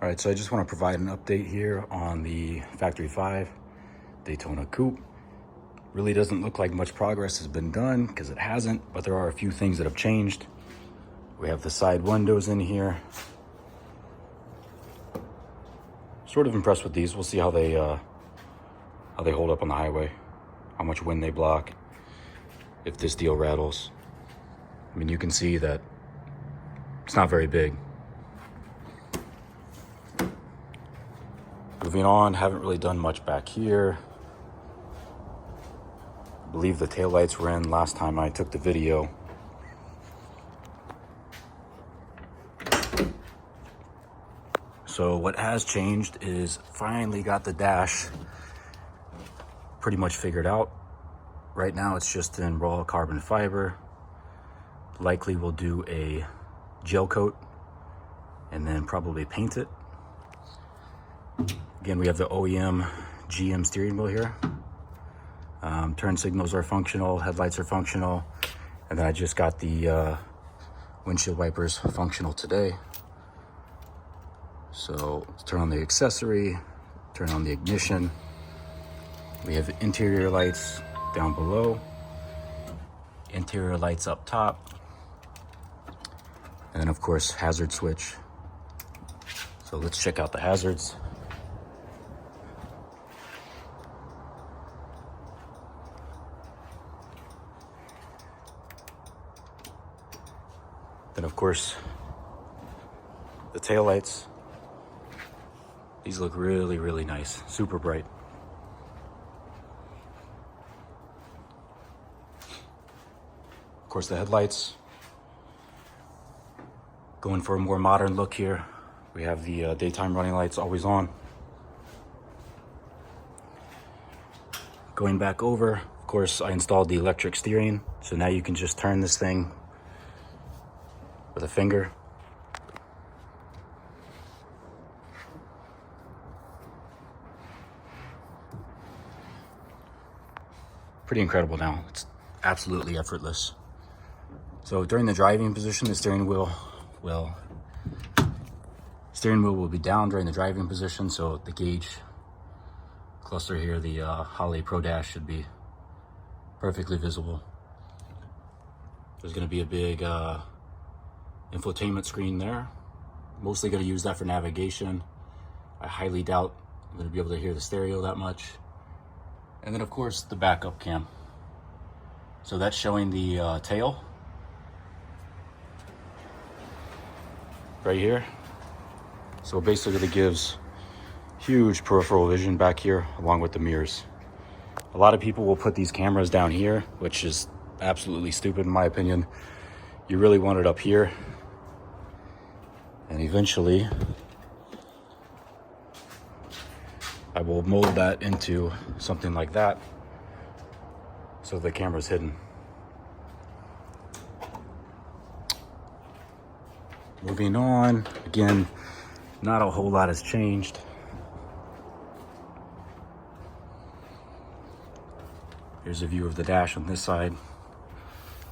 All right, so I just want to provide an update here on the Factory 5 Daytona Coupe. Really doesn't look like much progress has been done because it hasn't, but there are a few things that have changed. We have the side windows in here. Sort of impressed with these. We'll see how they hold up on the highway, how much wind they block, if this deal rattles. I mean, you can see that it's not very big. Moving on, haven't really done much back here. I believe the taillights were in last time I took the video. So what has changed is finally got the dash pretty much figured out. Right now it's just in raw carbon fiber. Likely we'll do a gel coat and then probably paint it. Again, we have the OEM GM steering wheel here. Turn signals are functional, headlights are functional, and then I just got the windshield wipers functional today. So let's turn on the accessory, turn on the ignition. We have interior lights down below, interior lights up top, and then of course hazard switch. So let's check out the hazards. Then of course, the tail lights. These look really, really nice, super bright. Of course, the headlights. Going for a more modern look here. We have the daytime running lights always on. Going back over, of course, I installed the electric steering. So now you can just turn this thing with a finger. Pretty incredible now. It's absolutely effortless. So during the driving position, the steering wheel will be down during the driving position. So the gauge cluster here, the Holley Pro Dash, should be perfectly visible. There's going to be a big infotainment screen there. Mostly going to use that for navigation. I highly doubt I'm going to be able to hear the stereo that much. And then of course the backup cam. So that's showing the tail right here. So basically it gives huge peripheral vision back here along with the mirrors. A lot of people will put these cameras down here, which is absolutely stupid in my opinion. You really want it up here. And eventually I will mold that into something like that so the camera's hidden. Moving on, again, not a whole lot has changed. Here's a view of the dash on this side.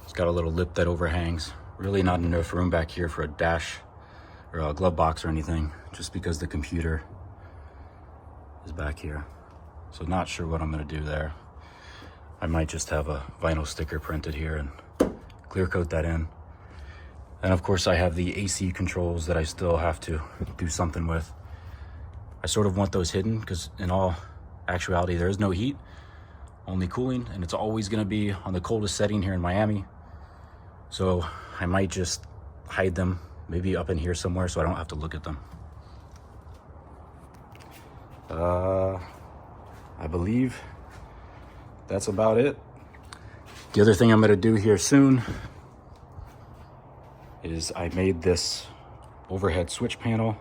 It's got a little lip that overhangs. Really not enough room back here for a dash or a glove box or anything, just because the computer is back here. So not sure what I'm gonna do there. I might just have a vinyl sticker printed here and clear coat that in. And of course I have the AC controls that I still have to do something with. I sort of want those hidden because in all actuality there is no heat, only cooling, and it's always gonna be on the coldest setting here in Miami. So I might just hide them, maybe up in here somewhere so I don't have to look at them. I believe that's about it. The other thing I'm gonna do here soon is I made this overhead switch panel.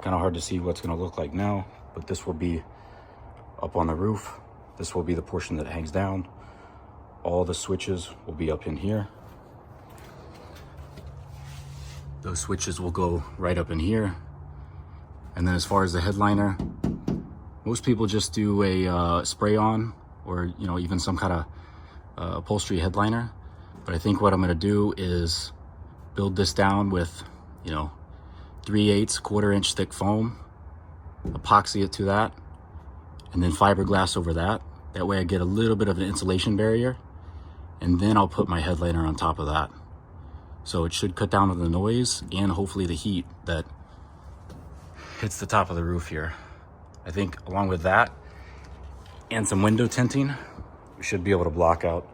Kind of hard to see what's gonna look like now, but this will be up on the roof. This will be the portion that hangs down. All the switches will be up in here. Those switches will go right up in here. And then as far as the headliner, most people just do a spray on or even some kind of upholstery headliner. But I think what I'm gonna do is build this down with 3/8 1/4-inch thick foam, epoxy it to that, and then fiberglass over that. That way I get a little bit of an insulation barrier, and then I'll put my headliner on top of that. So it should cut down on the noise and hopefully the heat that hits the top of the roof here. I think along with that and some window tinting, we should be able to block out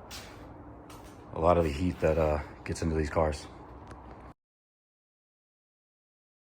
a lot of the heat that gets into these cars.